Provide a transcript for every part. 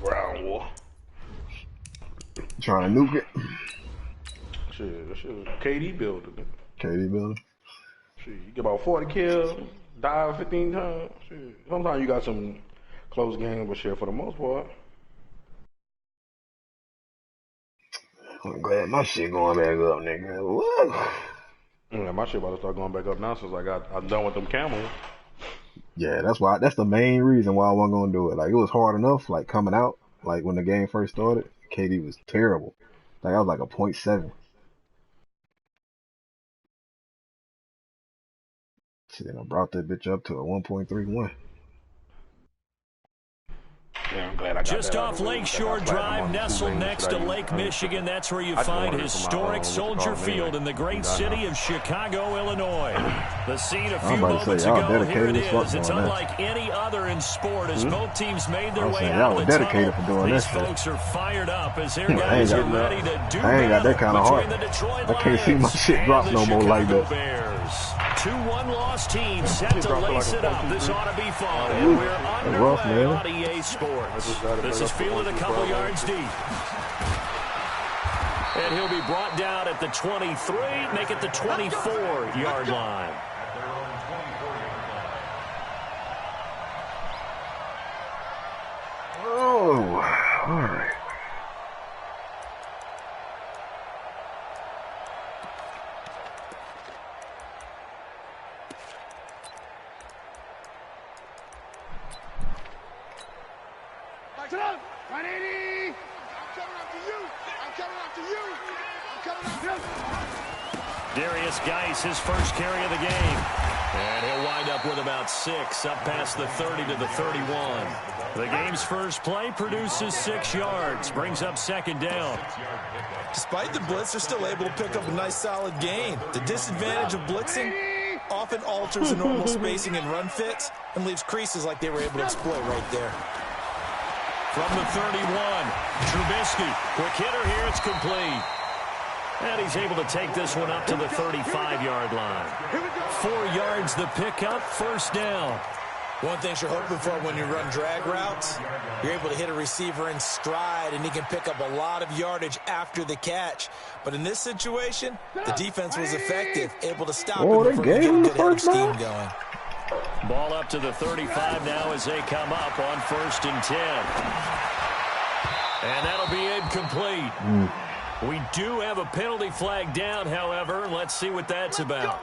Ground war. Trying to nuke it. Shit, KD building. KD building. Shit, you get about 40 kills, die 15 times. Shit. Sometimes you got some close games, but shit, for the most part. I'm glad my shit going back up, nigga. Woo. Yeah, my shit about to start going back up now since I'm done with them camels. Yeah, that's the main reason why I wasn't gonna do it. Like, it was hard enough, like, coming out, like, when the game first started, KD was terrible. Like, I was like a 0.7. Shit, then I brought that bitch up to a 1.31. Yeah, I'm glad I got Just that off Lakeshore Drive, nestled next to Lake Michigan. That's where you find historic Soldier Field in the great city of Chicago, Illinois. The scene a few moments ago, here it is. It's unlike any other in sport as both teams made their way out of the tunnel. These folks are fired up as their guys are ready to do I ain't got that kind of heart. the Detroit I can't see my shit drop no more like that. Bears. 2-1 loss team set to lace it up. This ought to be fun. And we're underway on EA Sports. This is fielded a couple yards deep. And he'll be brought down at the 23, make it the 24-yard line. Oh, all right. Darius Geis, his first carry of the game. And he'll wind up with about 6, up past the 30 to the 31. The game's first play produces 6 yards, brings up second down. Despite the blitz, they're still able to pick up a nice solid gain. The disadvantage of blitzing often alters the normal spacing and run fits and leaves creases like they were able to exploit right there. From the 31, Trubisky, quick hitter here, it's complete. And he's able to take this one up to the 35-yard line. 4 yards the pickup, first down. One thing you're hoping for when you run drag routes, you're able to hit a receiver in stride, and he can pick up a lot of yardage after the catch. But in this situation, the defense was effective, able to stop him before he get a good head of steam going. Ball up to the 35 now as they come up on 1st and 10. And that'll be incomplete. We do have a penalty flag down, however. Let's see what that's about.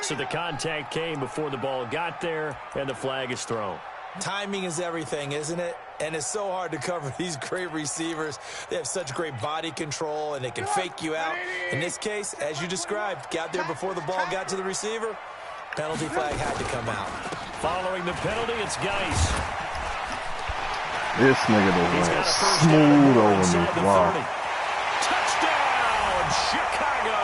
So the contact came before the ball got there, and the flag is thrown. Timing is everything, isn't it? And it's so hard to cover these great receivers. They have such great body control, and they can fake you out. In this case, as you described, got there before the ball got to the receiver. Penalty flag had to come out. Following the penalty, it's Geis. This nigga was smooth over me. Wow. Chicago.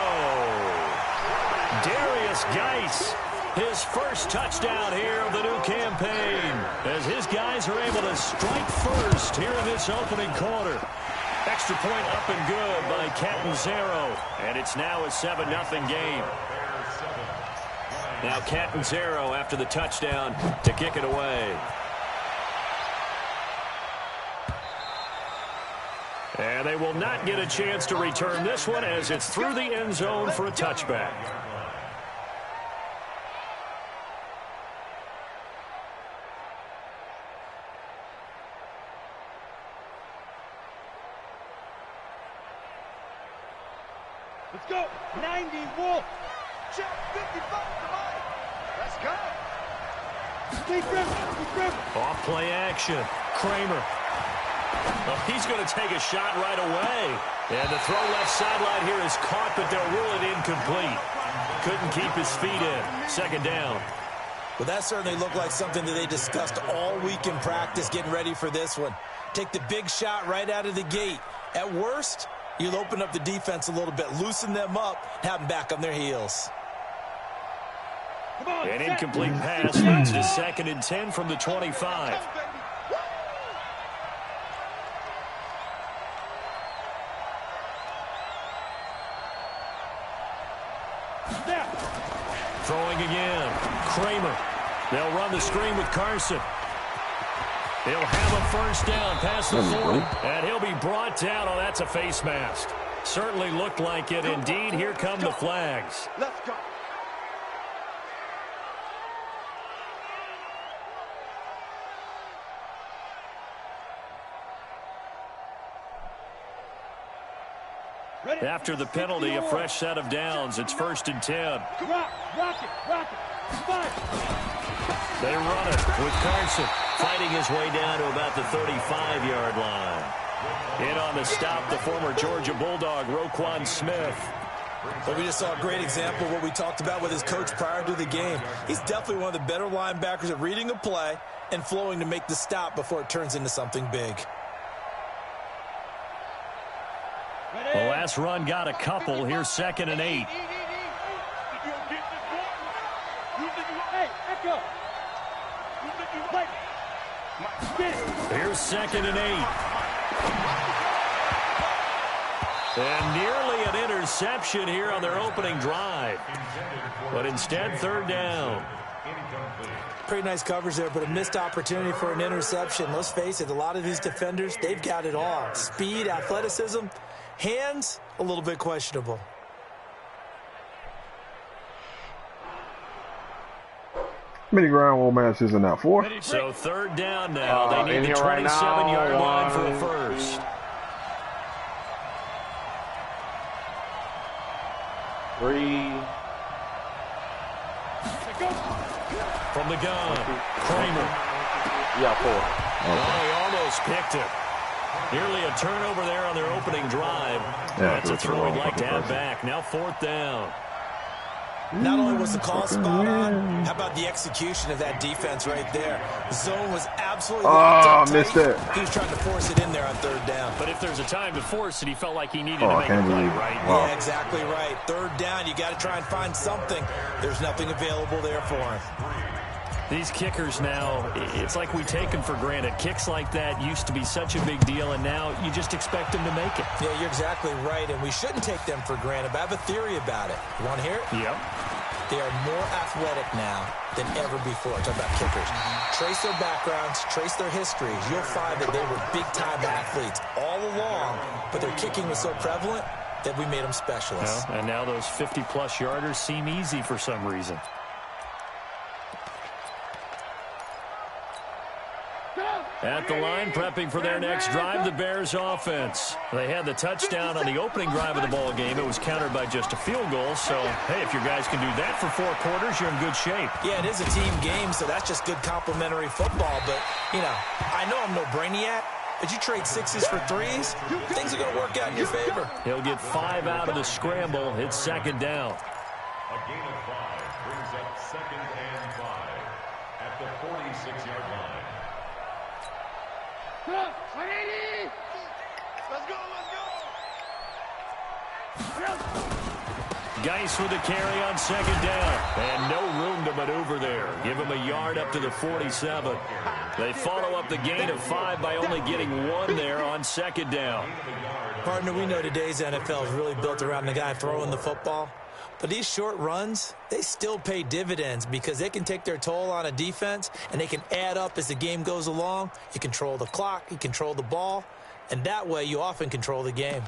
Darius Geis, his first touchdown here of the new campaign, as his guys are able to strike first here in this opening quarter. Extra point up and good by Catanzaro, and it's now a 7-0 game. Now Catanzaro after the touchdown to kick it away. And they will not get a chance to return this one as it's through the end zone for a touchback. Let's go. 90 Wolf. Check 55 to Mike. Let's go. Off play action. Kramer. Well, he's going to take a shot right away. And the throw left sideline here is caught, but they'll rule it incomplete. Couldn't keep his feet in. Second down. Well, that certainly looked like something that they discussed all week in practice, getting ready for this one. Take the big shot right out of the gate. At worst, you'll open up the defense a little bit, loosen them up, have them back on their heels. An incomplete pass leads to 2nd and 10 from the 25. Throwing again. Kramer. They'll run the screen with Carson. He'll have a first down past the 40, and he'll be brought down. Oh, that's a face mask. Certainly looked like it. Indeed, here come the flags. Let's go. After the penalty, a fresh set of downs. It's 1st and 10. Rock it. Spike. They run it with Carson fighting his way down to about the 35-yard line. In on the stop, the former Georgia Bulldog, Roquan Smith. Well, we just saw a great example of what we talked about with his coach prior to the game. He's definitely one of the better linebackers at reading a play and flowing to make the stop before it turns into something big. The last run got a couple. Here's 2nd and 8. Here's 2nd and 8. And nearly an interception here on their opening drive. But instead, 3rd down. Pretty nice coverage there, but a missed opportunity for an interception. Let's face it, a lot of these defenders, they've got it all. Speed, athleticism, hands, a little bit questionable. Many ground Ole Miss isn't that 4? So 3rd down now. They need the 27-yard line for a first. 3. From the gun, Kramer. Yeah, 4. Oh, he almost picked it. Nearly a turnover there on their opening drive. That's a throw he'd like to have back. Now 4th down. Not only was the call spot on, how about the execution of that defense right there? The zone was absolutely locked up tight. Missed it. He was trying to force it in there on 3rd down. But if there's a time to force it, he felt like he needed to make a play, right? Wow. Yeah, exactly right. 3rd down, you got to try and find something. There's nothing available there for him. These kickers now, it's like we take them for granted. Kicks like that used to be such a big deal, and now you just expect them to make it. Yeah, you're exactly right, and we shouldn't take them for granted, but I have a theory about it. You want to hear it? Yep. They are more athletic now than ever before. Talk about kickers. Trace their backgrounds, trace their histories. You'll find that they were big-time athletes all along, but their kicking was so prevalent that we made them specialists. Well, and now those 50-plus yarders seem easy for some reason. At the line, prepping for their next drive, the Bears offense. They had the touchdown on the opening drive of the ball game. It was countered by just a field goal. So, hey, if your guys can do that for 4 quarters, you're in good shape. Yeah, it is a team game, so that's just good complementary football. But, you know, I know I'm no brainiac, but you trade 6s for 3s, things are going to work out in your favor. He'll get 5 out of the scramble. It's 2nd down. A gain of 5 brings up 2nd and 5 at the 46-yard line. Let's go. Geis with the carry on 2nd down. And no room to maneuver there. Give him a yard up to the 47. They follow up the gain of 5 by only getting 1 there on 2nd down. Partner, we know today's NFL is really built around the guy throwing the football. But these short runs, they still pay dividends because they can take their toll on a defense and they can add up as the game goes along. You control the clock, you control the ball, and that way you often control the game.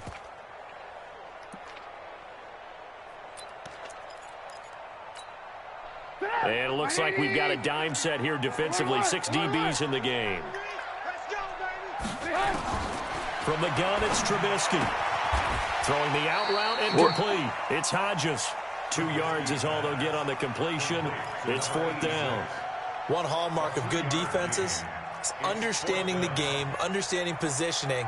And it looks like we've got a dime set here defensively. 6 DBs in the game. From the gun, it's Trubisky. Throwing the out route and complete. It's Hodges. 2 yards is all they'll get on the completion. It's 4th down. One hallmark of good defenses is understanding the game, understanding positioning,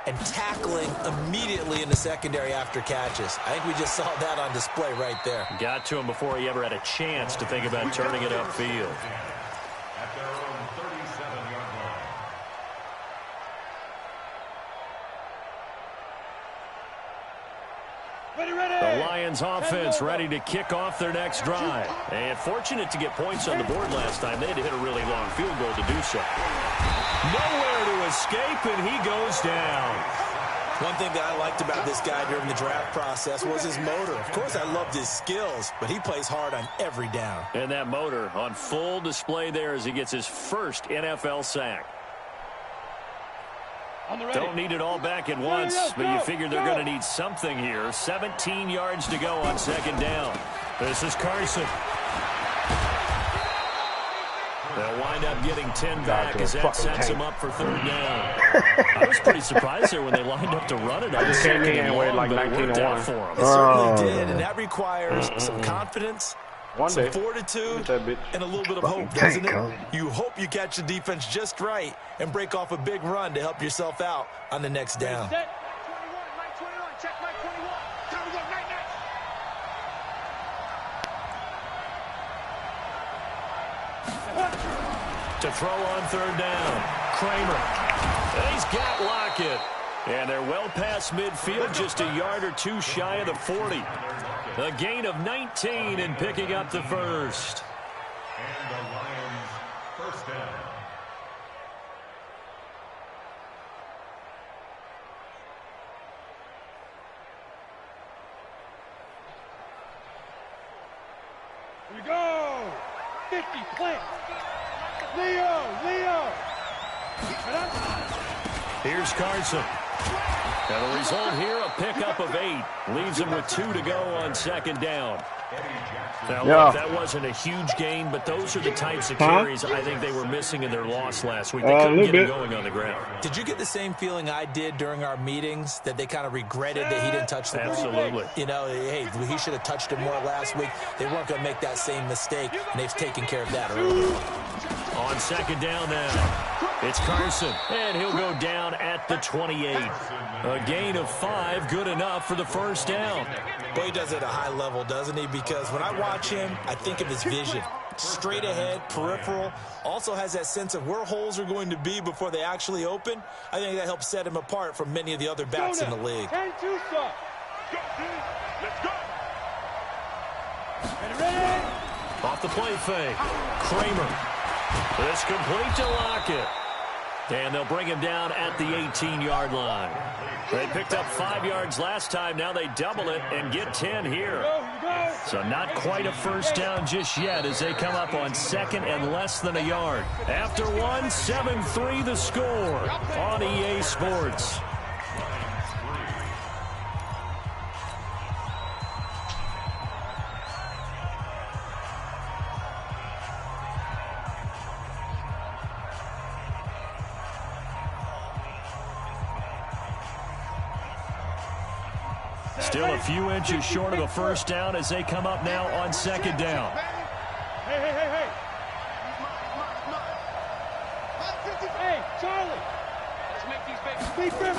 and tackling immediately in the secondary after catches. I think we just saw that on display right there. Got to him before he ever had a chance to think about turning it upfield. At their own 37-yard line. The Lions offense ready to kick off their next drive. And fortunate to get points on the board last time. They had to hit a really long field goal to do so. Nowhere to escape, and he goes down. One thing that I liked about this guy during the draft process was his motor. Of course, I loved his skills, but he plays hard on every down. And that motor on full display there as he gets his first NFL sack. Don't need it all back at once, but you figure they're going to need something here. 17 yards to go on second down. This is Carson. They'll wind up getting 10 back as that sets them up for third down. I was pretty surprised there when they lined up to run it. I just came in and waited like 19-1 for them. It certainly did, and that requires some confidence, some fortitude, and a little bit of hope, doesn't it? You hope you catch the defense just right and break off a big run to help yourself out on the next down. To throw on third down, Kramer. And he's got Lockett. And they're well past midfield, just a yard or two shy of the 40. A gain of 19 and picking up the first. And the Lions first down. Here we go. 50 plant. Leo. Here's Carson. And the result here, a pickup of 8. Leaves him with 2 to go on second down. Now, look, that wasn't a huge gain, but those are the types of carries I think they were missing in their loss last week. They couldn't get it going on the ground. Did you get the same feeling I did during our meetings, that they kind of regretted that he didn't touch the ball? Absolutely. You know, hey, he should have touched it more last week. They weren't going to make that same mistake, and they've taken care of that earlier. On second down now, it's Carson, and he'll go down at the 28. A gain of 5, good enough for the first down. Boy, he does it at a high level, doesn't he? Because when I watch him, I think of his vision. Straight ahead, peripheral, also has that sense of where holes are going to be before they actually open. I think that helps set him apart from many of the other backs in the league. 10-2, son. Let's go. Ready? Off the play fake, Kramer. It's complete to Lockett. And they'll bring him down at the 18-yard line. They picked up 5 yards last time. Now they double it and get 10 here. So not quite a first down just yet as they come up on second and less than a yard. After one, 7-3 the score on EA Sports. Still a few inches short of a first down as they come up now on second down. Hey. Hey, Charlie. Let's make these babies.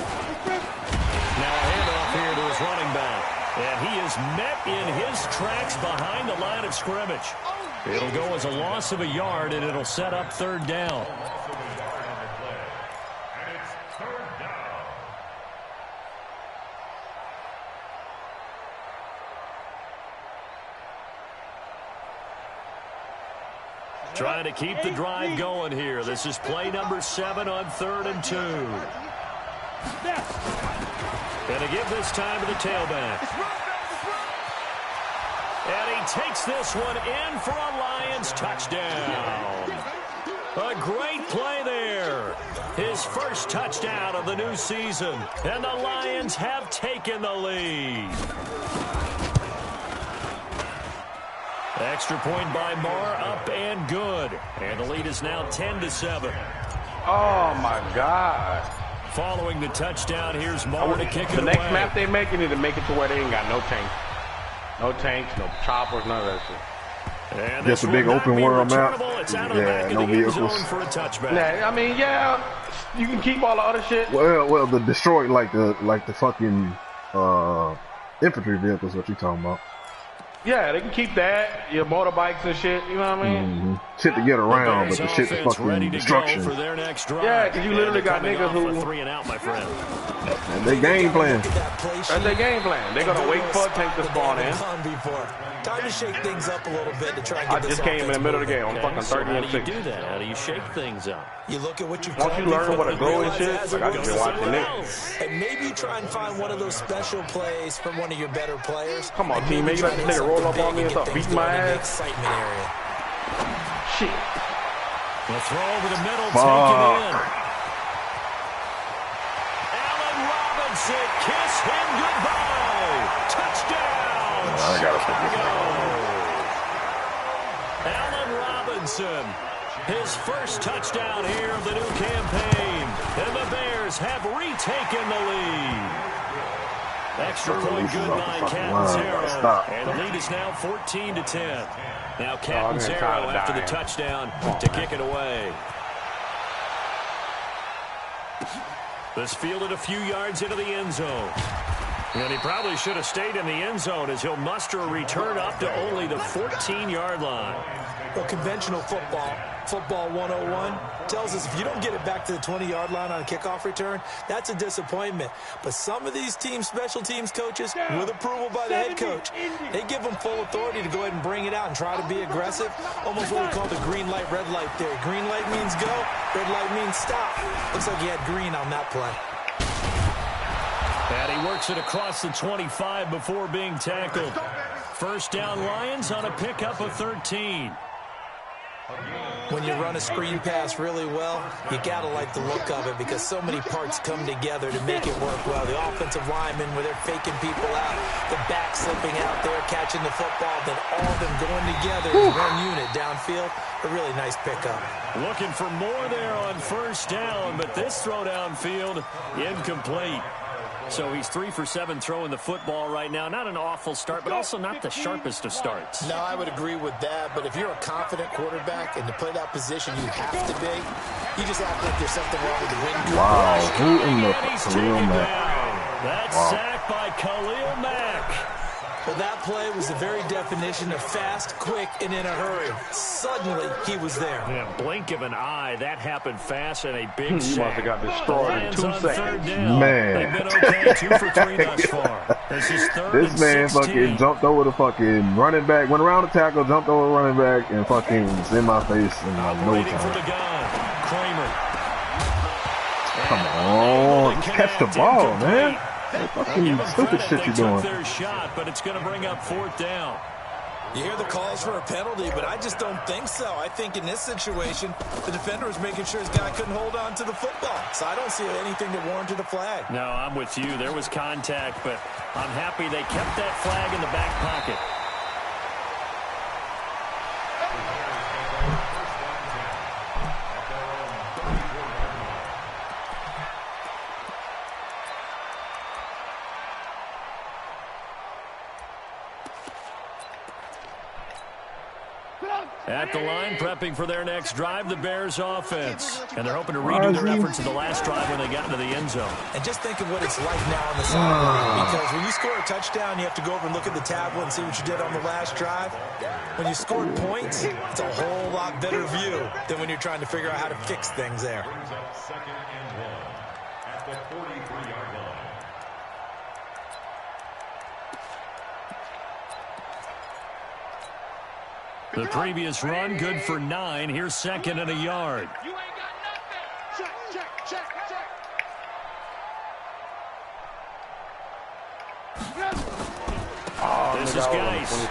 Now a handoff here to his running back. And he is met in his tracks behind the line of scrimmage. It'll go as a loss of a yard, and it'll set up third down. Trying to keep the drive going here. This is play number 7 on 3rd and 2. And to give this time to the tailback. And he takes this one in for a Lions touchdown. A great play there. His first touchdown of the new season. And the Lions have taken the lead. Extra point by Marr, up and good. And the lead is now 10-7. Oh, my God. Following the touchdown, here's Marr to kick it away. The next map they make, you need to make it to where they ain't got no tanks. No tanks, no choppers, none of that shit. And just a big open world map. It's out of the back of the end zone for a touchback. Yeah, I mean, yeah, you can keep all the other shit. Well, the destroyed like the fucking infantry vehicles. What you talking about? Yeah, they can keep that, your motorbikes and shit, you know what I mean? Shit to get around, but the shit's fucking destruction. Yeah, because you literally got niggas who... 3 and out, my friend. And they game plan. That's their game plan. They're going to wait for a tank to spawn in. Time to shake things up a little bit to try and get I just came in the middle of the game. I'm fucking 30 and 6. How do you do that? How do you shake things up? You look at what you've Once you learn what a glow is shit, like I just been watching it. And maybe you try and find one of those special plays from one of your better players. Come on, teammate. You let this nigga roll up on me and start beating my ass. Excitement area. Shit. The throw over the middle, taken in. That's it. Kiss him goodbye. Touchdown, Chicago. Allen Robinson, his first touchdown here of the new campaign. And the Bears have retaken the lead. Extra point good by Catanzaro. And the lead is now 14-10. Now Catanzaro after the touchdown to kick it away. This fielded a few yards into the end zone. And he probably should have stayed in the end zone as he'll muster a return up to only the 14-yard line. Well, conventional football 101, tells us if you don't get it back to the 20-yard line on a kickoff return, that's a disappointment. But some of these special teams coaches, with approval by the head coach, they give them full authority to go ahead and bring it out and try to be aggressive. Almost what we call the green light, red light theory. Green light means go, red light means stop. Looks like he had green on that play. And he works it across the 25 before being tackled. First down, Lions on a pickup of 13. When you run a screen pass really well, you got to like the look of it because so many parts come together to make it work well. The offensive linemen, where they're faking people out, the back slipping out there, catching the football, then all of them going together as one unit downfield. A really nice pickup. Looking for more there on first down, but this throw downfield incomplete. So he's 3 for 7 throwing the football right now. Not an awful start, but also not the sharpest of starts. No, I would agree with that. But if you're a confident quarterback and to play that position you have to be, you just act like there's something wrong with the wind. Wow, who in the Khalil Mack? That's sacked by Khalil Mack. Well, that play was the very definition of fast, quick, and in a hurry. Suddenly, he was there. Yeah, blink of an eye. That happened fast and a big You sack. must have got destroyed in 2 seconds. Man. They've been okay 2 for 3 thus far. This is third This and man 16. fucking jumped over the fucking running back, went around the tackle, jumped over the running back, and fucking was in my face in like no Waiting for the time. gun. Kramer. Come on, just catch the ball, man. That fucking stupid shit you doing. Their shot, but it's going to bring up 4th down. You hear the calls for a penalty, but I just don't think so. I think in this situation, the defender was making sure his guy couldn't hold on to the football. So I don't see anything that warranted a flag. No, I'm with you. There was contact, but I'm happy they kept that flag in the back pocket. At the line, prepping for their next drive, the Bears offense. And they're hoping to redo their efforts of the last drive when they got into the end zone. And just think of what it's like now on the sideline. Because when you score a touchdown, you have to go over and look at the tablet and see what you did on the last drive. When you scored points, it's a whole lot better view than when you're trying to figure out how to fix things there. Brings up 2nd and 1 at the 43-yard line. The previous run, good for 9. Here's 2nd and a yard. You ain't got nothing. Check. This is Geis.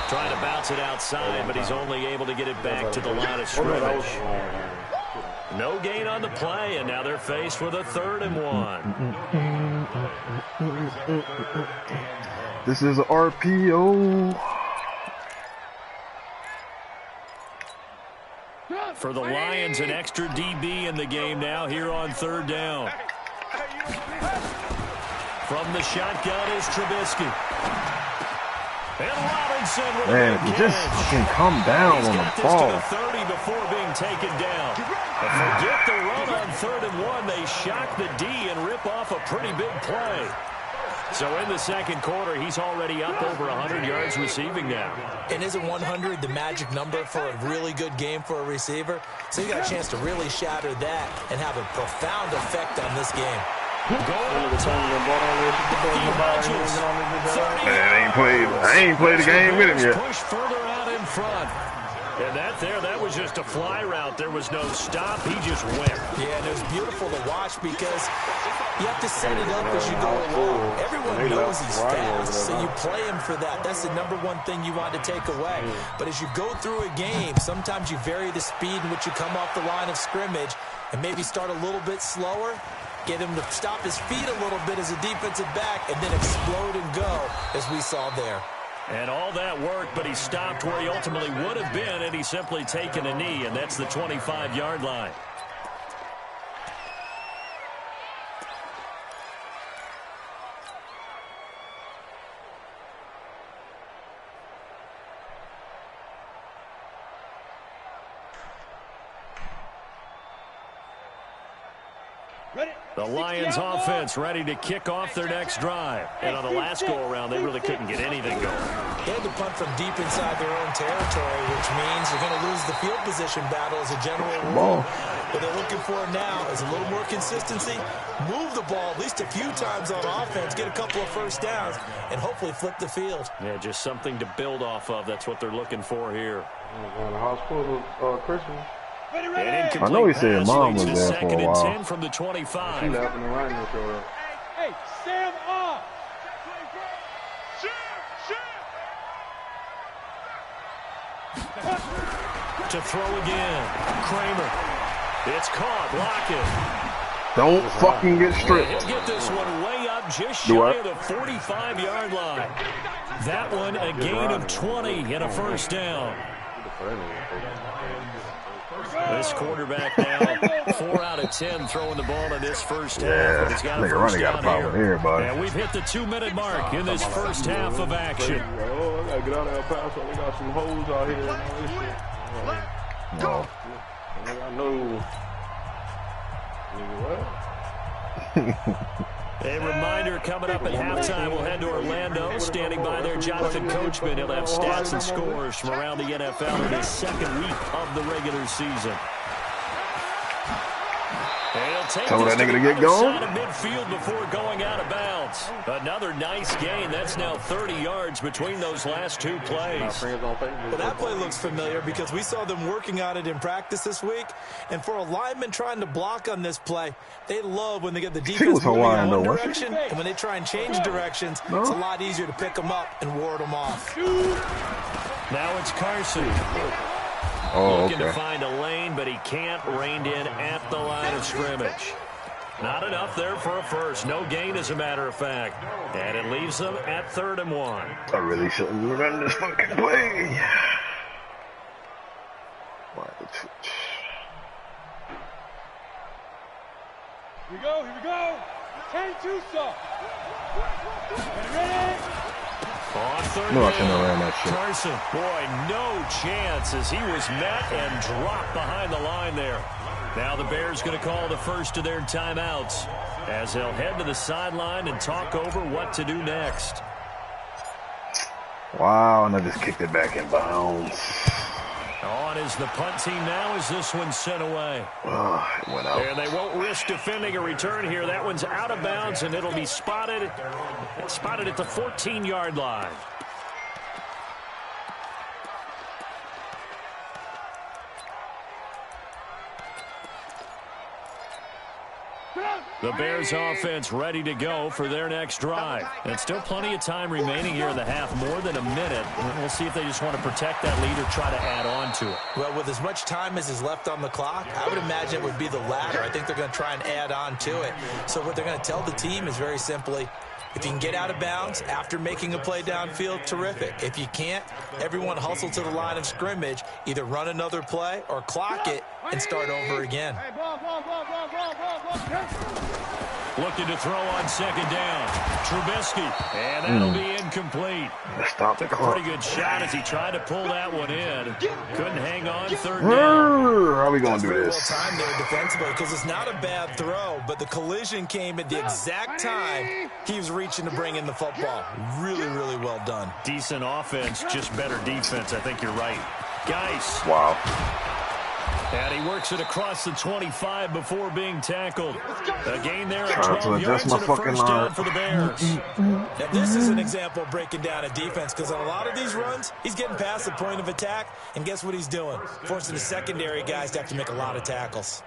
Trying to bounce it outside, but he's only able to get it back to the line of scrimmage. No gain on the play, and now they're faced with a 3rd and 1. This is an RPO. For the Lions, an extra DB in the game now here on 3rd down. From the shotgun is Trubisky. And Robinson with Man, a just fucking come down on the ball. He's got this to the 30 before being taken down. But forget the run on 3rd and 1. They shock the D and rip off a pretty big play. So in the second quarter, he's already up over 100 yards receiving now. And isn't 100 the magic number for a really good game for a receiver? So you got a chance to really shatter that and have a profound effect on this game. Man, I ain't played the game with him yet. Push further out in front. And that was just a fly route. There was no stop. He just went. Yeah, and it was beautiful to watch because you have to set it up as you go along. Everyone knows he's fast, so you play him for that. That's the number one thing you want to take away. But as you go through a game, sometimes you vary the speed in which you come off the line of scrimmage and maybe start a little bit slower. get him to stop his feet a little bit as a defensive back, and then explode and go, as we saw there. And all that work, but he stopped where he ultimately would have been, and he's simply taken a knee, and that's the 25-yard line. The Lions offense ready to kick off their next drive. And on the last go-around, they really couldn't get anything going. They had to punt from deep inside their own territory, which means they're going to lose the field position battle as a general rule. What they're looking for now is a little more consistency, move the ball at least a few times on offense, get a couple of first downs, and hopefully flip the field. Yeah, just something to build off of. That's what they're looking for here. Going to hospital Christmas. I know he said Mom was there for a while. 10 from the 25. She left in the running no show up. Hey, Sam off. To throw again. Kramer. It's caught. Lockett. Don't fucking get stripped. He'll get this one way up just shy of the 45-yard line. That one a gain of 20 and a first down. This quarterback now 4 out of 10 throwing the ball in this first half. He's got a first got a problem here, buddy. And we've hit the 2-minute mark in this first half of action. Oh, I gotta get out of that pass. They got some holes out here. No. I know. What? A reminder coming up at halftime, we'll head to Orlando. Standing by there, Jonathan Coachman. He'll have stats and scores from around the NFL in his second week of the regular season. Tell that nigga to get going. Side of midfield before going out of bounds. Another nice gain. That's now 30 yards between those last two plays. Well, that play looks familiar because we saw them working on it in practice this week. And for a lineman trying to block on this play, they love when they get the defense moving in one direction. And when they try and change directions, it's a lot easier to pick them up and ward them off. Now it's Carson. Looking to find a lane, but he can't. Reined in at the line of scrimmage. Not enough there for a first. No gain, as a matter of fact. And it leaves them at 3rd and 1. I really shouldn't run this fucking play. Here we go, here we go. 10-2 so. Ready? On 3rd No, I shouldn't have ran that shit. Carson, boy, no chance as he was met and dropped behind the line there. Now the Bears going to call the first of their timeouts as they'll head to the sideline and talk over what to do next. Wow, and I just kicked it back in bounds. On is the punt team now as this one's sent away. Oh, it went out. And they won't risk defending a return here. That one's out of bounds, and it'll be spotted at the 14-yard line. The Bears offense ready to go for their next drive. And still plenty of time remaining here in the half, more than a minute. We'll see if they just want to protect that lead or try to add on to it. Well, with as much time as is left on the clock, I would imagine it would be the latter. I think they're going to try and add on to it. So what they're going to tell the team is very simply, if you can get out of bounds after making a play downfield, terrific. If you can't, everyone hustle to the line of scrimmage, either run another play or clock it and start over again. Looking to throw on 2nd down. Trubisky, and that'll be incomplete. Stop the clock. Pretty good shot as he tried to pull that one in. Couldn't hang on. 3rd down. How are we going to do this? Well timed there defensively because it's not a bad throw, but the collision came at the exact time he was reaching to bring in the football. Really, really well done. Decent offense, just better defense. I think you're right. Geis. Wow. And he works it across the 25 before being tackled. A gain there at Trying 12 to yards adjust my and a fucking first down line. for the Bears. Now, this is an example of breaking down a defense because on a lot of these runs, he's getting past the point of attack, and guess what he's doing? Forcing the secondary guys to have to make a lot of tackles.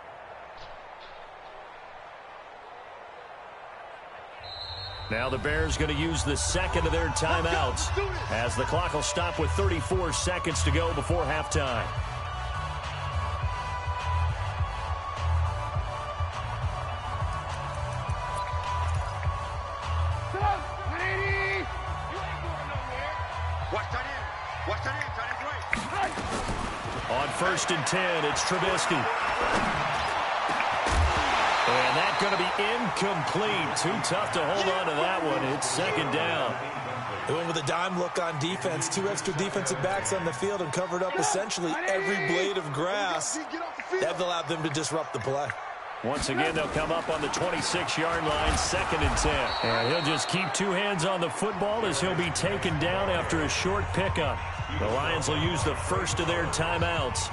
Now the Bears going to use the second of their timeouts as the clock will stop with 34 seconds to go before halftime. 1st and 10. It's Trubisky. And that's going to be incomplete. Too tough to hold on to that one. It's 2nd down. They went with a dime look on defense. 2 extra defensive backs on the field and covered up essentially every blade of grass. That allowed them to disrupt the play. Once again, they'll come up on the 26-yard line, 2nd and 10. And he'll just keep 2 hands on the football as he'll be taken down after a short pickup. The Lions will use the first of their timeouts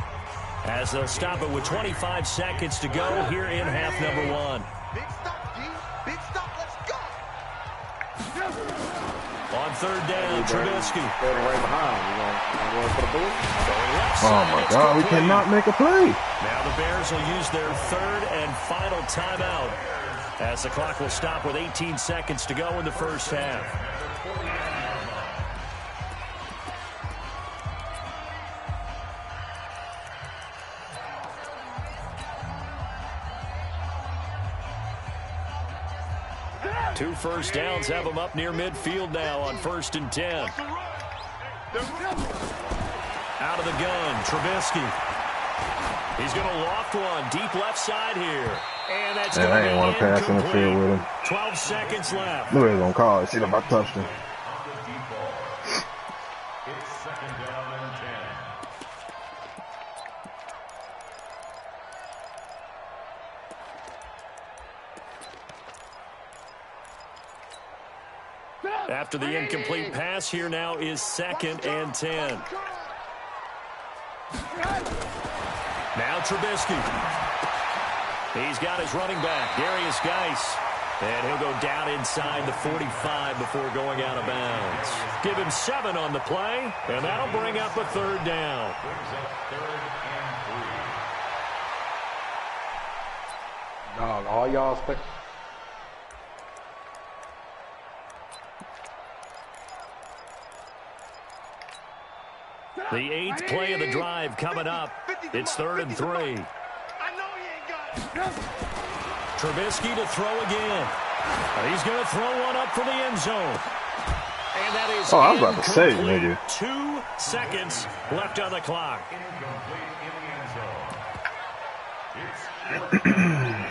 as they'll stop it with 25 seconds to go here in half number 1. Big stop, D. Big stop. Let's go. On 3rd down, Trubisky. Right behind. You going for the bullet? Oh my God, we cannot make a play. Now the Bears will use their 3rd and final timeout as the clock will stop with 18 seconds to go in the first half. Two first downs have them up near midfield now on 1st and 10. Out of the gun, Trubisky. He's going to loft one deep left side here. And that's going to be I ain't want to pass interfere with him. 12 seconds left. Knew they was going to call it. See if I touched him. It's 2nd down and 10. After the incomplete pass, here now is 2nd and 10. Now Trubisky. He's got his running back, Darius Geis. And he'll go down inside the 45 before going out of bounds. Give him 7 on the play, and that'll bring up a 3rd down. Brings up 3rd and 3. Dog, all y'all expect. The 8th play of the drive coming up. It's 3rd and 3. I know he ain't got it. Trubisky to throw again. He's going to throw one up for the end zone. And that is I was about to say, incomplete. nigga. 2 seconds left on the clock. Incomplete in the end zone. It's 4th down.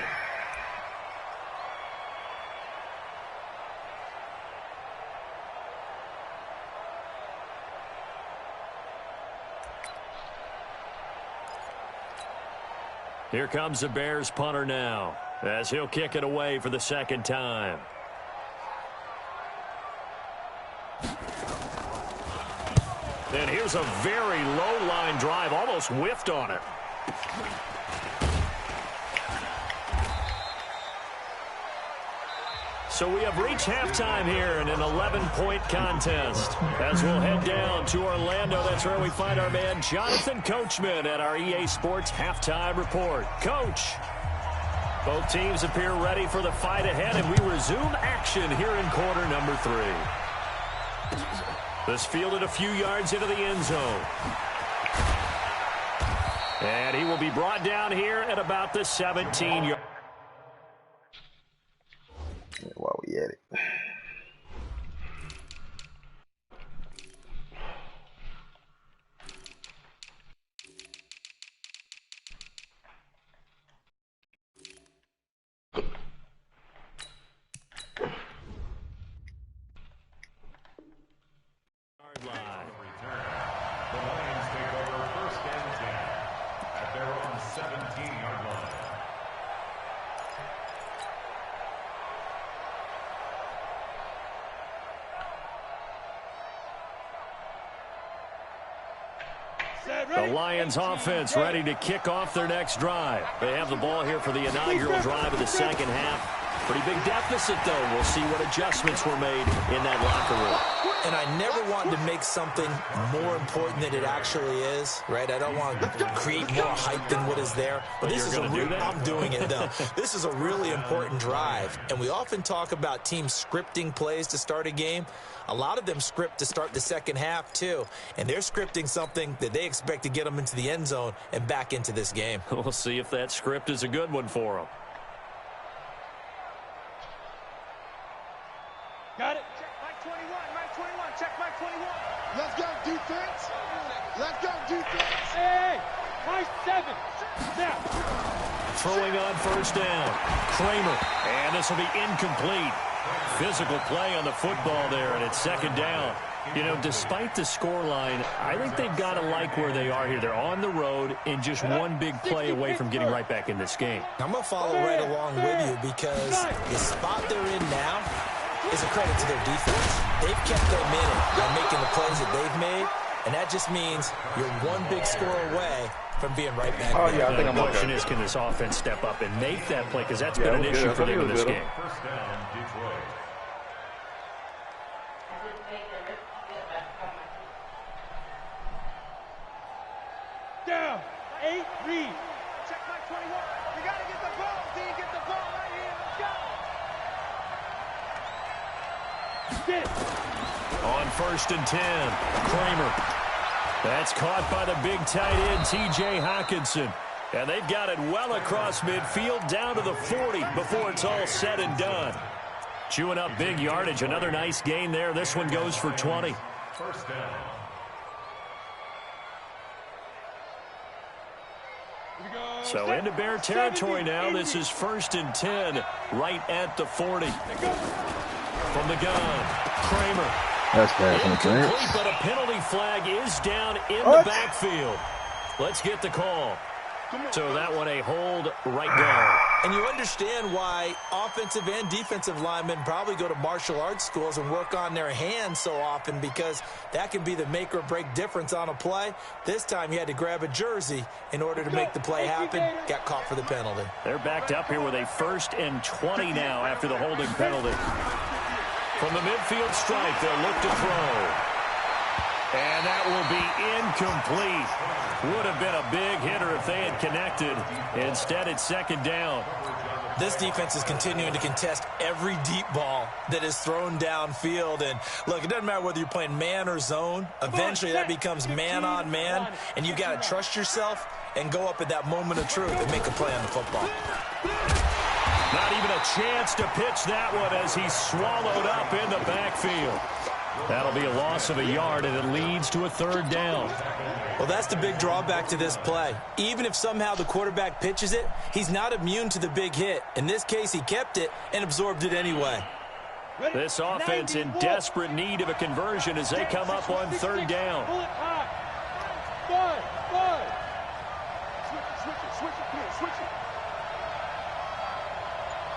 Here comes the Bears punter now as he'll kick it away for the 2nd time. And here's a very low line drive, almost whiffed on it. So we have reached halftime here in an 11-point contest. As we'll head down to Orlando, that's where we find our man Jonathan Coachman at our EA Sports Halftime Report. Coach, both teams appear ready for the fight ahead, and we resume action here in quarter number 3. This fielded a few yards into the end zone. And he will be brought down here at about the 17-yard. While we at it. The Lions take over 1st and 10 at their own 17-yard line. The Lions offense ready to kick off their next drive. They have the ball here for the inaugural drive of the 2nd half. Pretty big deficit, though. We'll see what adjustments were made in that locker room. And I never want to make something more important than it actually is, right? I don't want to create more hype than what is there. But this is I'm doing it, though. This is a really important drive. And we often talk about teams scripting plays to start a game. A lot of them script to start the 2nd half, too. And they're scripting something that they expect to get them into the end zone and back into this game. We'll see if that script is a good one for them. Got it. Check Mike 21. Mike 21. Check Mike 21. Let's go, defense. Let's go, defense. Hey. Nice 7. Now. Throwing on first down. Kramer. And this will be incomplete. Physical play on the football there, and it's second down. You know, despite the scoreline, I think they've got to like where they are here. They're on the road and just one big play away from getting right back in this game. I'm going to follow right along with you because the spot they're in now is a credit to their defense. They've kept them in it by making the plays that they've made, and that just means you're one big score away from being right back there. Yeah, I think the question is, can this offense step up and make that play? Because that's been an issue for them in this game. First down, Detroit. Down. 8 read. Check my 21. You got to get the ball. D, get the ball right here. Let's go. Sit. On first and 10, Kramer. That's caught by the big tight end, T.J. Hockenson. And they've got it well across midfield down to the 40 before it's all said and done. Chewing up big yardage. Another nice gain there. This one goes for 20. First down. So into Bear territory now. This is first and 10 right at the 40. From the gun, Kramer. That's bad. Incomplete, but a penalty flag is down in the backfield. Let's get the call. So that one a hold right down. And you understand why offensive and defensive linemen probably go to martial arts schools and work on their hands so often, because that can be the make or break difference on a play. This time he had to grab a jersey in order to make the play happen. Got caught for the penalty. They're backed up here with a first and 20 now after the holding penalty. From the midfield stripe, they'll look to throw. And that will be incomplete. Would have been a big hitter if they had connected. Instead, it's second down. This defense is continuing to contest every deep ball that is thrown downfield. And, look, it doesn't matter whether you're playing man or zone. Eventually, that becomes man on man. And you've got to trust yourself and go up at that moment of truth and make a play on the football. Not even a chance to pitch that one as he's swallowed up in the backfield. That'll be a loss of a yard, and it leads to a third down. Well, that's the big drawback to this play. Even if somehow the quarterback pitches it, he's not immune to the big hit. In this case, he kept it and absorbed it anyway. This offense in desperate need of a conversion as they come up on third down. Five. Switch it.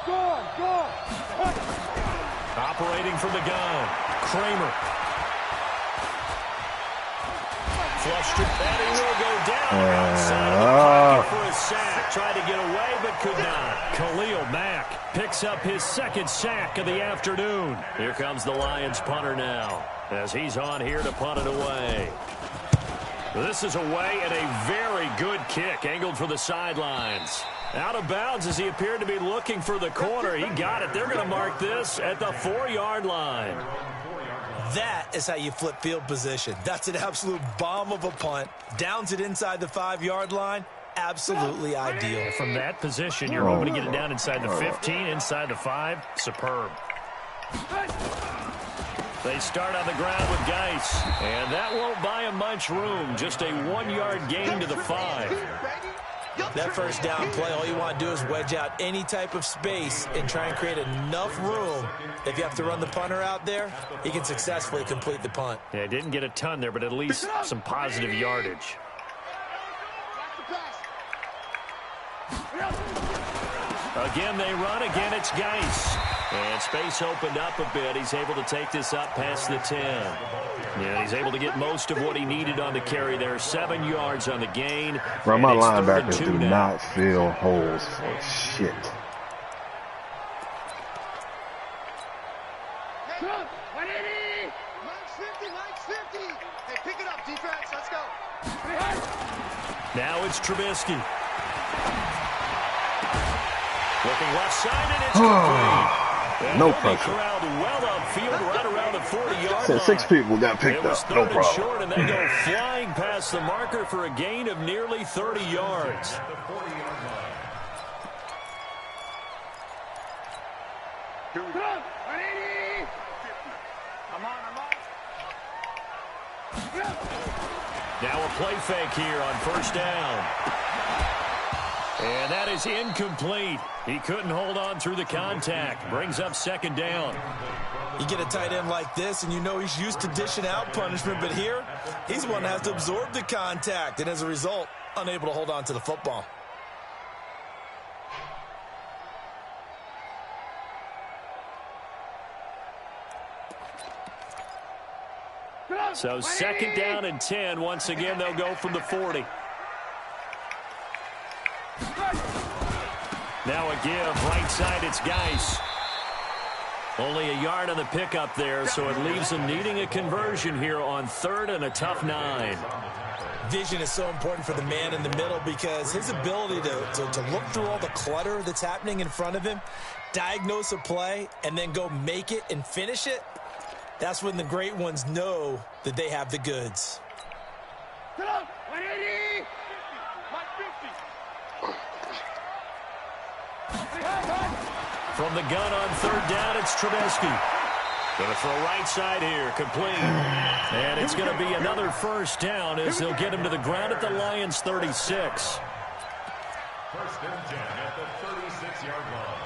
Go on. Operating from the gun, Kramer. Flushed it, and he will go down outside of the pocket for a sack. Tried to get away, but could not. Khalil Mack picks up his second sack of the afternoon. Here comes the Lions punter now, as he's on here to punt it away. This is away, and a very good kick, angled for the sidelines. Out of bounds as he appeared to be looking for the corner. He got it. They're going to mark this at the 4-yard line. That is how you flip field position. That's an absolute bomb of a punt. Downs it inside the 5-yard line. Absolutely ideal. From that position, you're hoping to get it down inside the 15, inside the 5. Superb. They start on the ground with Geis, and that won't buy him much room. Just a 1-yard gain to the 5. That first down play, all you want to do is wedge out any type of space and try and create enough room. If you have to run the punter out there, he can successfully complete the punt. Yeah, didn't get a ton there, but at least some positive yardage. Again, they run. Again, it's Geis. And space opened up a bit. He's able to take this up past the 10. Yeah, he's able to get most of what he needed on the carry there. 7 yards on the gain. Bro, my linebackers do not fill holes for shit. Line 50. Hey, pick it up, defense. Let's go. Now it's Trubisky. Looking left side, and it's complete. No pressure. Crowd well upfield, right around the 40-yard line. 6 people got picked up. No problem. Short, and they go flying past the marker for a gain of nearly 30 yards. Here we go. 180. I'm on. Now a play fake here on first down. And that is incomplete. He couldn't hold on through the contact. Brings up second down. You get a tight end like this, and you know he's used to dishing out punishment, but here, he's the one that has to absorb the contact, and as a result, unable to hold on to the football. So second down and 10. Once again, they'll go from the 40. Now a give, right side, it's Geis. Only a yard on the pickup there, so it leaves them needing a conversion here on third and a tough 9. Vision is so important for the man in the middle because his ability to look through all the clutter that's happening in front of him, diagnose a play, and then go make it and finish it, that's when the great ones know that they have the goods. From the gun on third down, it's Trubisky. Going to throw right side here, complete. And it's going to be another first down as they'll get him to the ground at the Lions' 36. First and 10 at the 36-yard line.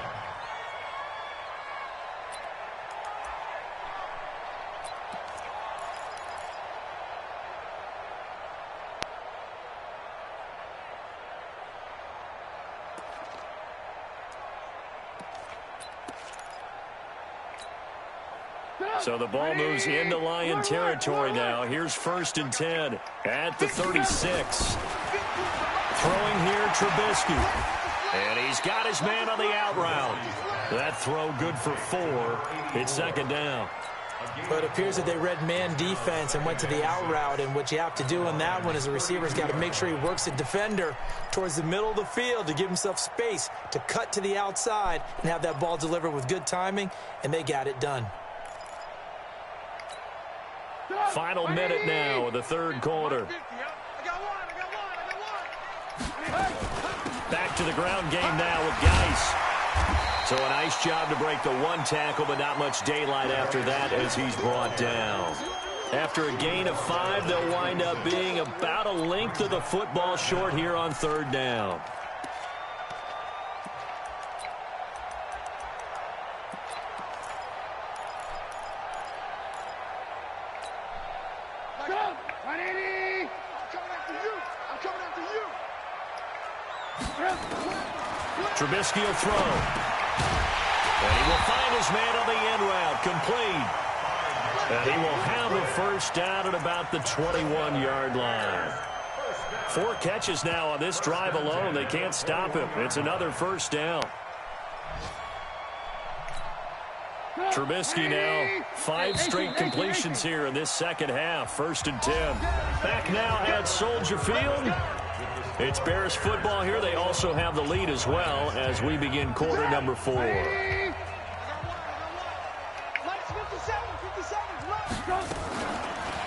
So the ball moves into Lion territory now. Here's first and 10 at the 36. Throwing here, Trubisky. And he's got his man on the out route. That throw good for 4. It's second down. But it appears that they read man defense and went to the out route. And what you have to do in that one is the receiver's got to make sure he works the defender towards the middle of the field to give himself space to cut to the outside and have that ball delivered with good timing. And they got it done. Final minute now of the third quarter. Back to the ground game now with Geis. So a nice job to break the one tackle, but not much daylight after that as he's brought down. After a gain of 5, they'll wind up being about a length of the football short here on third down. Trubisky will throw. And he will find his man on the end route, complete. And he will have a first down at about the 21-yard line. 4 catches now on this drive alone. They can't stop him. It's another first down. Trubisky now 5 straight completions here in this second half. First and 10. Back now at Soldier Field. It's Bears football here. They also have the lead as well as we begin quarter number 4.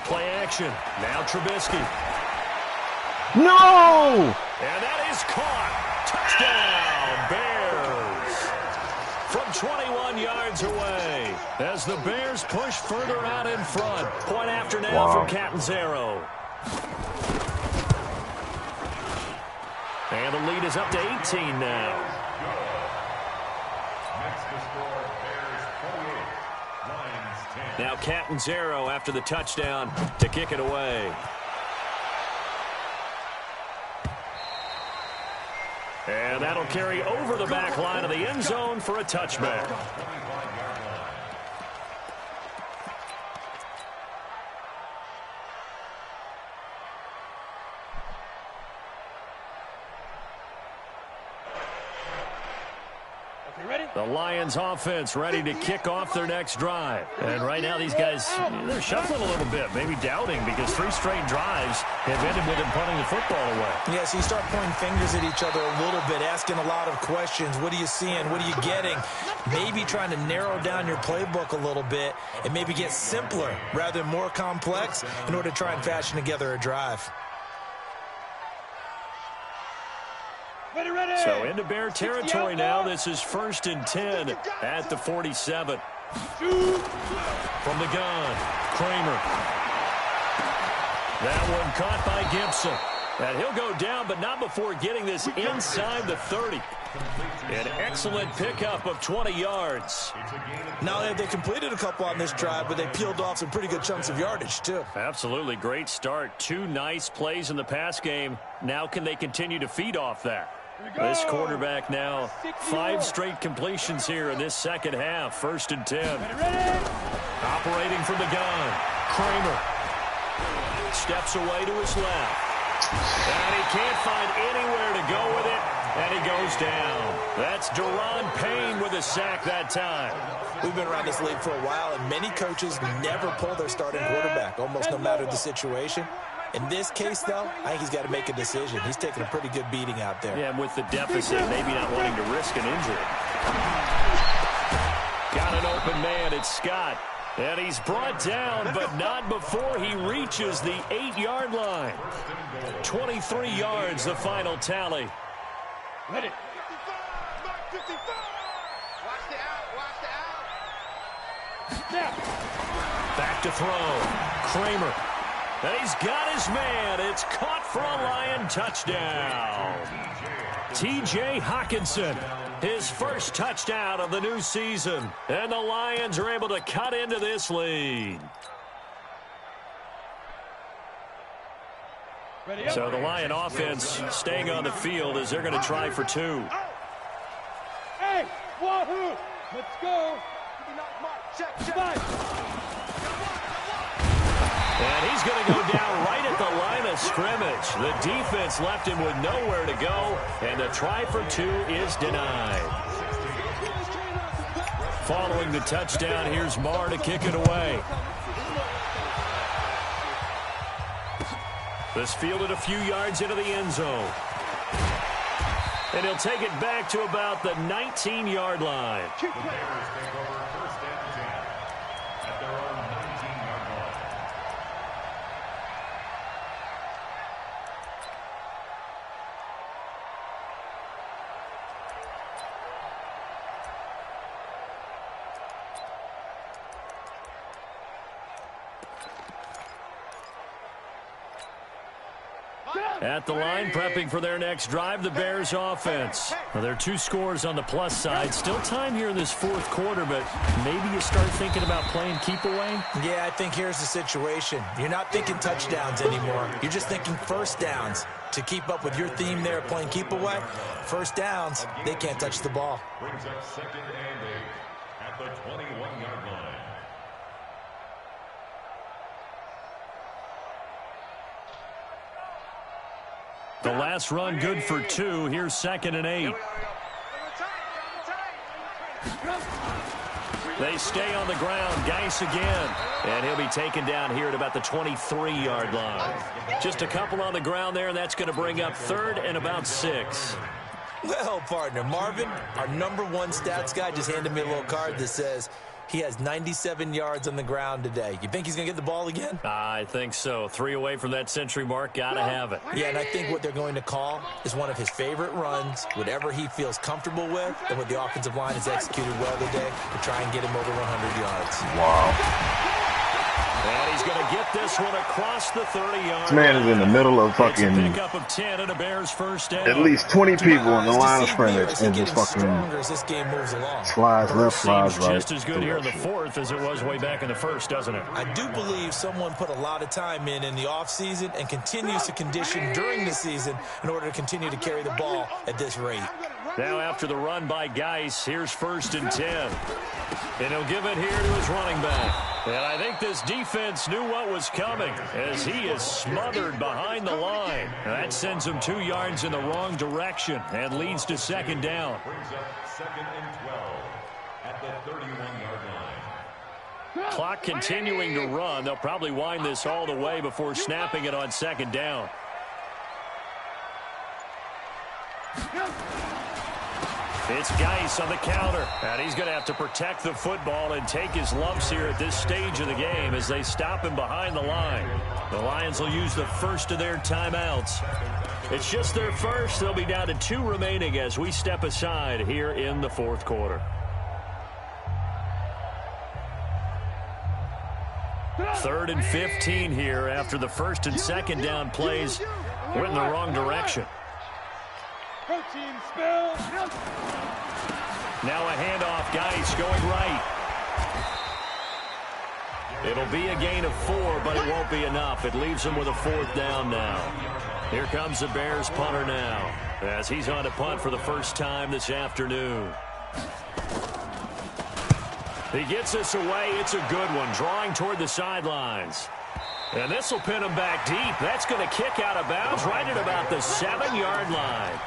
Play action. Now Trubisky. No! And that is caught. Touchdown, Bears. From 21 yards away as the Bears push further out in front. Point after now from Catanzaro. And the lead is up to 18 now. Next to score, Bears 28, Lions 10. Now Catanzaro after the touchdown to kick it away. And that'll carry over the back line of the end zone for a touchback. The Lions offense ready to kick off their next drive. And right now these guys, they're shuffling a little bit, maybe doubting because 3 straight drives have ended with them punting the football away. Yeah, so you start pointing fingers at each other a little bit, asking a lot of questions. What are you seeing? What are you getting? Maybe trying to narrow down your playbook a little bit and maybe get simpler rather than more complex in order to try and fashion together a drive. So into Bear territory now. This is first and 10 at the 47. From the gun, Kramer. That one caught by Gibson. And he'll go down, but not before getting this inside the 30. An excellent pickup of 20 yards. Now they completed a couple on this drive, but they peeled off some pretty good chunks of yardage, too. Absolutely great start. 2 nice plays in the pass game. Now can they continue to feed off that? This quarterback now 5 straight completions here in this second half. 1st and 10. Operating from the gun. Kramer steps away to his left. And he can't find anywhere to go with it, and he goes down. That's Daron Payne with a sack that time. We've been around this league for a while, and many coaches never pull their starting quarterback, almost no matter the situation. In this case, though, I think he's got to make a decision. He's taking a pretty good beating out there. Yeah, and with the deficit, maybe not wanting to risk an injury. Got an open man, it's Scott. And he's brought down, but not before he reaches the 8-yard line. 23 yards, the final tally. Ready. 55. Watch the out. Back to throw. Kramer. And he's got his man. It's caught for a Lion touchdown. T.J. Hockenson, his first touchdown of the new season. And the Lions are able to cut into this lead. So the Lion offense staying on the field as they're going to try for 2. Hey, wahoo! Let's go. Check. And he's going to go down right at the line of scrimmage. The defense left him with nowhere to go, and the try for 2 is denied. Following the touchdown, here's Marr to kick it away. This fielded a few yards into the end zone. And he'll take it back to about the 19-yard line. At the line, prepping for their next drive, the Bears offense. Well, there are 2 scores on the plus side. Still time here in this 4th quarter, but maybe you start thinking about playing keep away? Yeah, I think here's the situation. You're not thinking touchdowns anymore. You're just thinking first downs. To keep up with your theme there, playing keep away, first downs, they can't touch the ball. Brings up 2nd and 8 at the 21-yard line. The last run good for 2. Here's 2nd and 8. They stay on the ground. Geis again. And he'll be taken down here at about the 23-yard line. Just a couple on the ground there, and that's going to bring up 3rd and about 6. Well, partner, Marvin, our #1 stats guy, just handed me a little card that says he has 97 yards on the ground today. You think he's going to get the ball again? I think so. 3 away from that century mark. Got to have it. Yeah, and I think what they're going to call is one of his favorite runs, whatever he feels comfortable with, and what the offensive line has executed well today to try and get him over 100 yards. Wow. And he's going to get this one across the 30-yard. This man is in the middle of fucking pickup of 10 and a Bears first down. at least 20 people on the line of scrimmage and just fucking as this game moves along. slides left, slides right. Just as good here in the 4th as it was way back in the 1st, doesn't it? I do believe someone put a lot of time in the offseason and continues to condition during the season in order to continue to carry the ball at this rate. Now after the run by Geis, here's 1st and 10. And he'll give it here to his running back. And I think this defense knew what was coming as he is smothered behind the line. That sends him 2 yards in the wrong direction and leads to 2nd down. Brings up 2nd and 12 at the 31-yard line. Clock continuing to run. They'll probably wind this all the way before snapping it on 2nd down. It's Geis on the counter, and he's going to have to protect the football and take his lumps here at this stage of the game as they stop him behind the line. The Lions will use the first of their timeouts. It's just their first. They'll be down to 2 remaining as we step aside here in the 4th quarter. 3rd and 15 here after the 1st and 2nd down plays went in the wrong direction. Protein spill. Now a handoff. Geis going right. It'll be a gain of 4, but it won't be enough. It leaves them with a 4th down now. Here comes the Bears punter now as he's on to punt for the first time this afternoon. He gets this away. It's a good one, drawing toward the sidelines. And this will pin him back deep. That's going to kick out of bounds right at about the 7-yard line.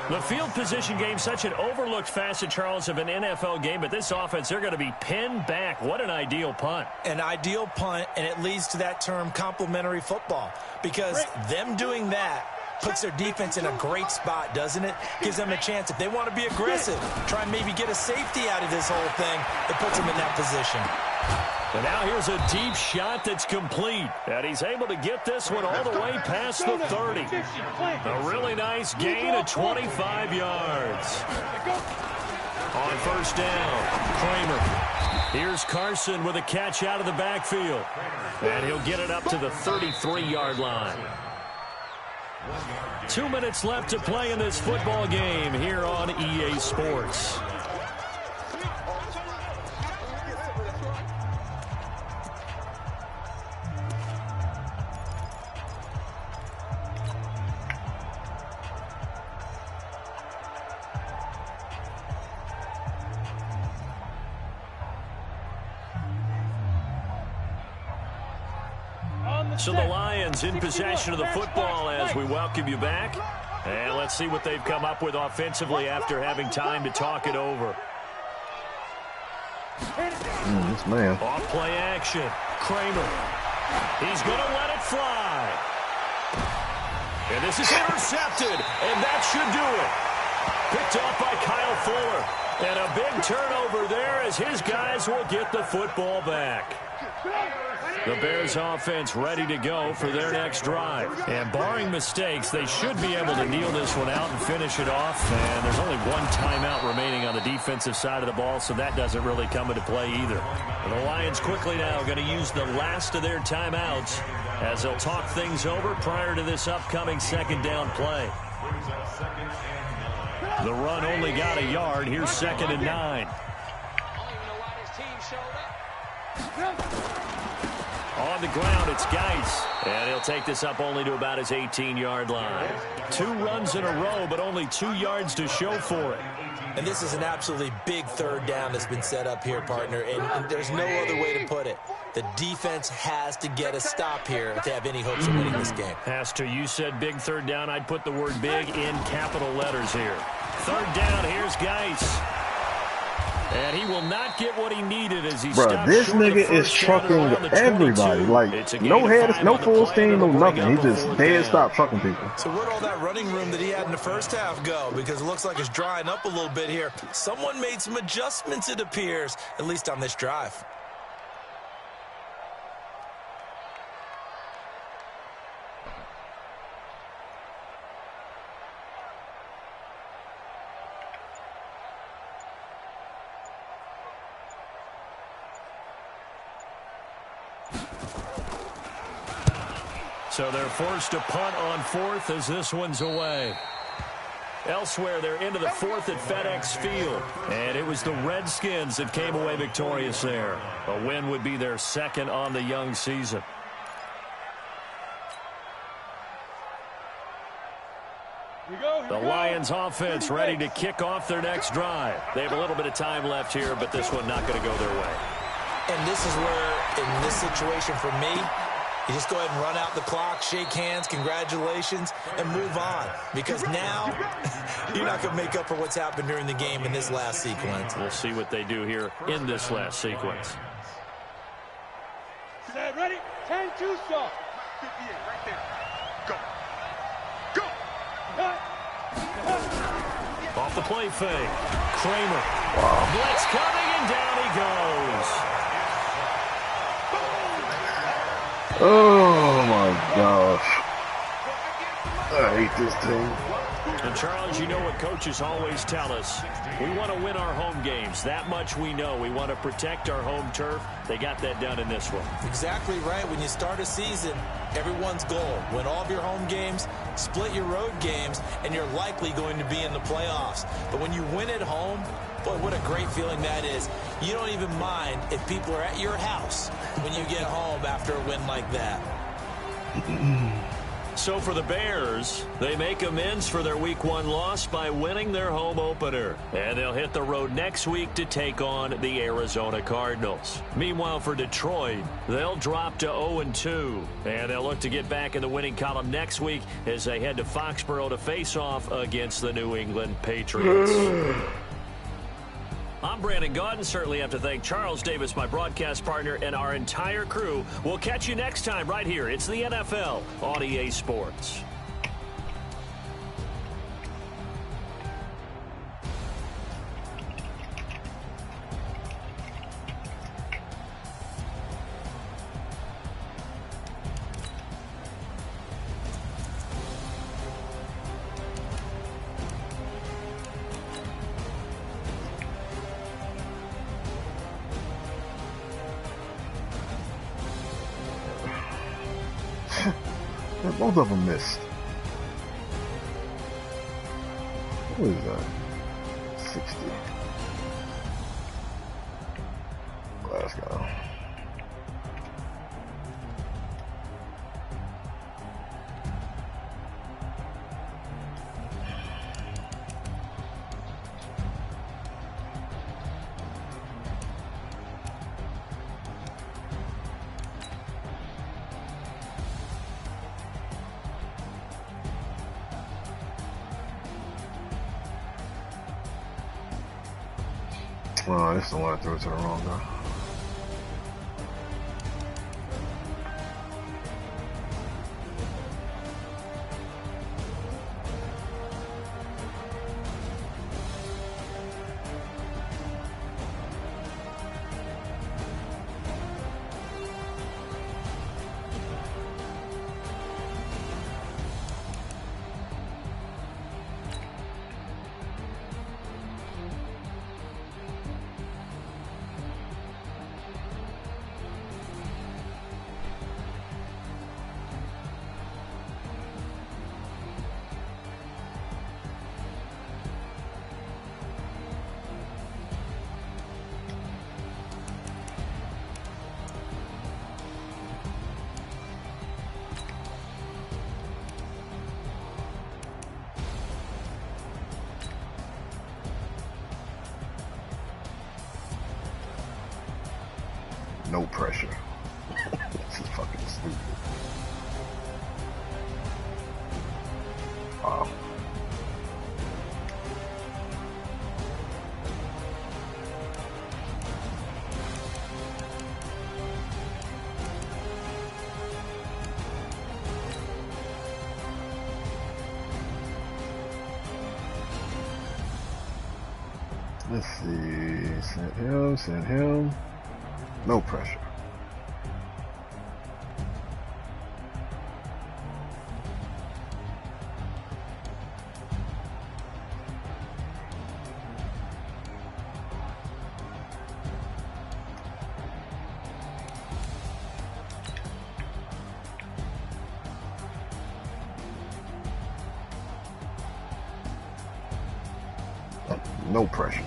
The field position game, such an overlooked facet, Charles, of an NFL game, but this offense, they're going to be pinned back. What an ideal punt. An ideal punt, and it leads to that term complementary football, because them doing that puts their defense in a great spot, doesn't it? Gives them a chance. If they want to be aggressive, try and maybe get a safety out of this whole thing, it puts them in that position. And now here's a deep shot that's complete. And he's able to get this one all the way past the 30. A really nice gain of 25 yards. On 1st down, Kramer. Here's Carson with a catch out of the backfield. And he'll get it up to the 33-yard line. 2 minutes left to play in this football game here on EA Sports. So the Lions in possession of the football as we welcome you back. And let's see what they've come up with offensively after having time to talk it over. This man. Off play action. Kramer. He's going to let it fly. And this is intercepted. And that should do it. Picked off by Kyle Fuller. And a big turnover there as his guys will get the football back. The Bears offense ready to go for their next drive. And barring mistakes, they should be able to kneel this one out and finish it off. And there's only one timeout remaining on the defensive side of the ball, so that doesn't really come into play either. And the Lions quickly now going to use the last of their timeouts as they'll talk things over prior to this upcoming 2nd down play. The run only got a yard. Here's 2nd and 9. On the ground, it's Geis. And he'll take this up only to about his 18-yard line. 2 runs in a row, but only 2 yards to show for it. And this is an absolutely big 3rd down that's been set up here, partner. And there's no other way to put it. The defense has to get a stop here if they have any hopes of winning this game. Has to. You said big 3rd down. I'd put the word big in capital letters here. 3rd down, here's Geis. And he will not get what he needed as he stopped. This nigga is trucking everybody. Like, no head, no full steam, no nothing. He just dead stop trucking people. So where'd all that running room that he had in the first half go? Because it looks like it's drying up a little bit here. Someone made some adjustments, it appears, at least on this drive. So they're forced to punt on 4th as this one's away. Elsewhere, they're into the 4th at FedEx Field. And it was the Redskins that came away victorious there. A win would be their 2nd on the young season. The Lions offense ready to kick off their next drive. They have a little bit of time left here, but this one not going to go their way. And this is where, in this situation for me, you just go ahead and run out the clock, shake hands, congratulations, and move on. Because now, you're not going to make up for what's happened during the game in this last sequence. We'll see what they do here in this last sequence. Set, ready? 10-2 stop. 58 right there. Go. Go. Off the play fake. Kramer. Blitz coming, and down he goes. Oh my gosh. I hate this team. And, Charles, you know what coaches always tell us. We want to win our home games. That much we know. We want to protect our home turf. They got that done in this one. Exactly right. When you start a season, everyone's goal, win all of your home games, split your road games, and you're likely going to be in the playoffs. But when you win at home, boy, what a great feeling that is. You don't even mind if people are at your house when you get home after a win like that. So for the Bears, they make amends for their Week 1 loss by winning their home opener. And they'll hit the road next week to take on the Arizona Cardinals. Meanwhile, for Detroit, they'll drop to 0-2. And they'll look to get back in the winning column next week as they head to Foxborough to face off against the New England Patriots. I'm Brandon Gaudin. Certainly have to thank Charles Davis, my broadcast partner, and our entire crew. We'll catch you next time right here. It's the NFL on EA Sports. Both of them missed. What is that? 60. Glasgow. Oh, this is the one I threw it to the wrong guy. No pressure. This is fucking stupid. Wow. Let's see. Send him. No pressure. No pressure.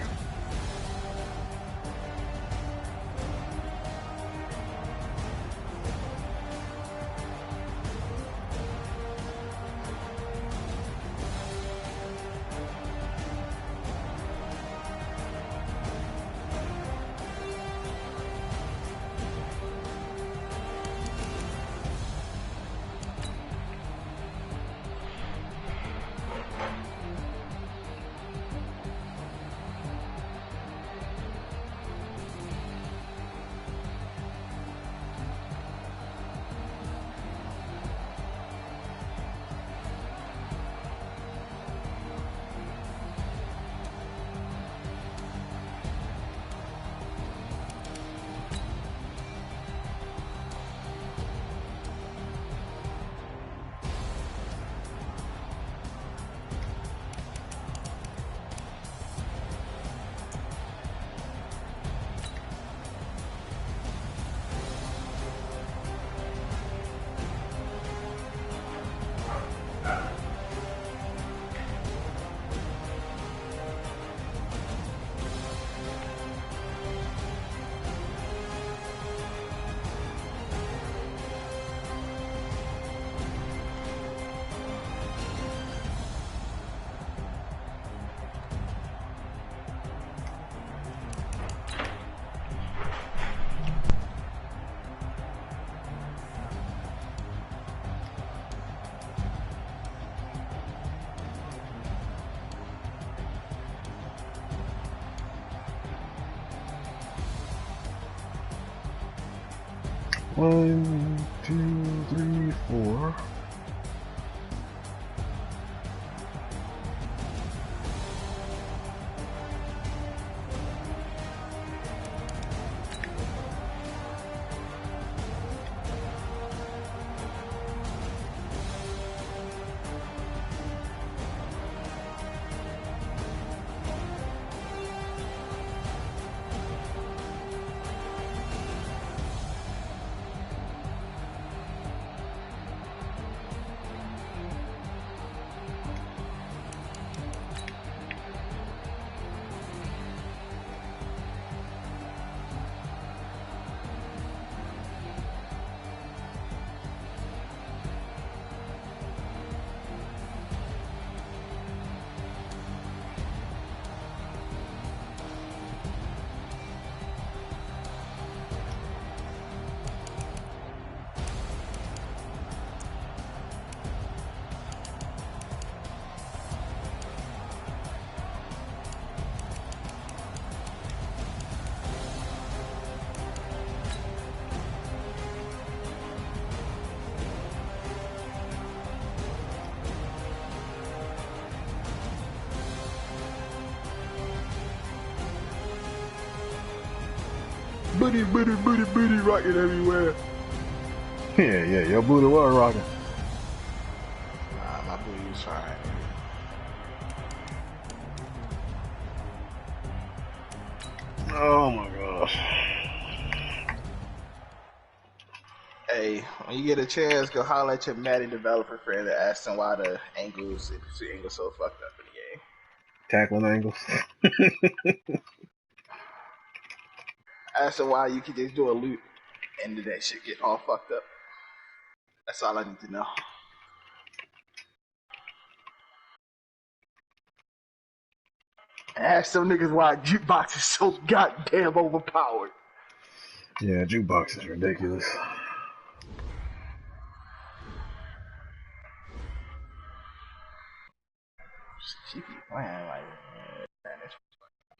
1, 2, 3, 4. Booty, booty, booty, booty rocking everywhere. Yeah, your booty was rocking. Nah, my booty was fine. Oh my gosh. Hey, when you get a chance, go holler at your Madden developer friend and ask them why the angles so fucked up in the game. Tackling angles. Ask them why you can just do a loop and that shit get all fucked up. That's all I need to know. Ask them niggas why jukebox is so goddamn overpowered. Yeah, jukebox is ridiculous. She keep playing like, man,